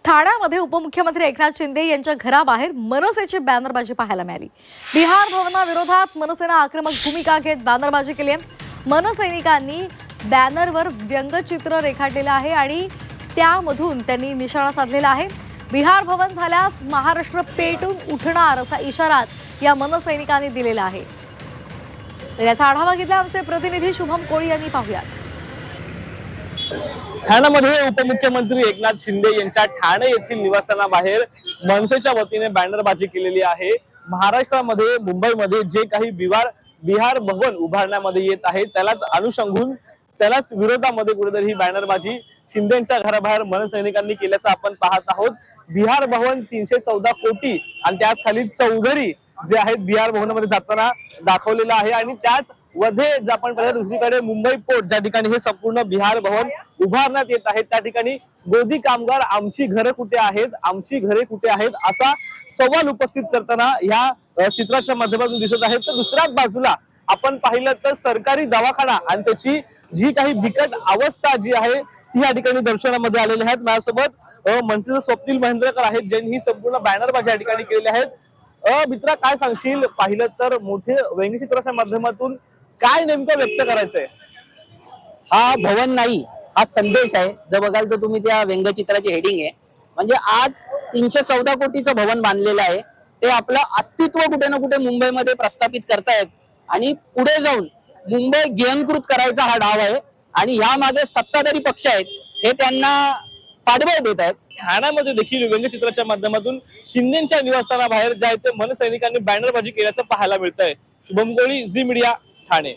ठाण्यामध्ये उपमुख्यमंत्री एकनाथ शिंदे यांच्या घराबाहेर मनसेची बॅनरबाजी पाहायला मिळाली। बिहार भवनाविरोधात मनसेने आक्रमक भूमिका घेत बॅनरबाजी केली आहे। मनसैनिकांनी बॅनरवर व्यंगचित्र रेखाटलेलं आहे आणि त्यामधून त्यांनी निशाणा साधलेला आहे। बिहार भवन झाल्यास महाराष्ट्र पेटून उठणार असा इशारा या मनसैनिकांनी दिलेला आहे। तर याचा आढावा घेतला आमचे प्रतिनिधी शुभम कोळी यांनी। पाहूया। ठाण्यामध्ये उपमुख्यमंत्री एकनाथ शिंदे यांच्या ठाणे येथील निवासस्थानाबाहेर मनसेच्या वतीने बॅनरबाजी केलेली आहे। महाराष्ट्रामध्ये मुंबईमध्ये जे काही बिहार भवन उभारण्यामध्ये येत आहे त्यालाच अनुषंगून त्यालाच विरोधामध्ये कुठेतरी ही बॅनरबाजी शिंदेच्या घराबाहेर मनसैनिकांनी केल्याचं आपण पाहत आहोत। बिहार भवन 314 कोटी आणि त्याच खाली चौधरी जे आहेत बिहार भवनामध्ये जाताना दाखवलेलं आहे आणि त्याच मध्ये जे आपण पाहिलं दुसरीकडे मुंबई पोर्ट ज्या ठिकाणी हे संपूर्ण बिहार भवन उभारण्यात येत आहे त्या ठिकाणी गोदी कामगार आमची घरे कुठे आहेत, आमची घरे कुठे आहेत असा सवाल उपस्थित करताना या चित्राच्या माध्यमातून दिसत आहेत। तर दुसऱ्याच बाजूला आपण पाहिलं तर सरकारी दवाखाना आणि त्याची जी काही बिकट अवस्था जी आहे ती या ठिकाणी दर्शनामध्ये आलेली आहेत। माझ्यासोबत मंत्री स्वप्नील महेंद्रकर आहेत ज्यांनी ही संपूर्ण बॅनरबाजी या ठिकाणी केलेली आहेत। मित्रा, काय सांगशील? पाहिलं तर मोठे व्यंगचित्राच्या माध्यमातून काय नेमकं व्यक्त करायचंय? हा भवन नाही, हा संदेश आहे। जर बघाल तर तुम्ही त्या व्यंगचित्राची हेडिंग आहे, म्हणजे आज 314 कोटीचं भवन बांधलेलं आहे। ते आपलं अस्तित्व कुठे ना कुठे मुंबईमध्ये प्रस्थापित करतायत आणि पुढे जाऊन मुंबई गिळंकृत करायचा हा डाव आहे आणि ह्या मागे सत्ताधारी पक्ष आहेत हे त्यांना पाठबळ देत आहेत। ठाण्यामध्ये देखील व्यंगचित्राच्या माध्यमातून शिंदेच्या निवासस्थानाबाहेर जे आहे ते मनसैनिकांनी बॅनरबाजी केल्याचं पाहायला मिळतंय। शुभम कोळी, झी मीडिया, ठाणे।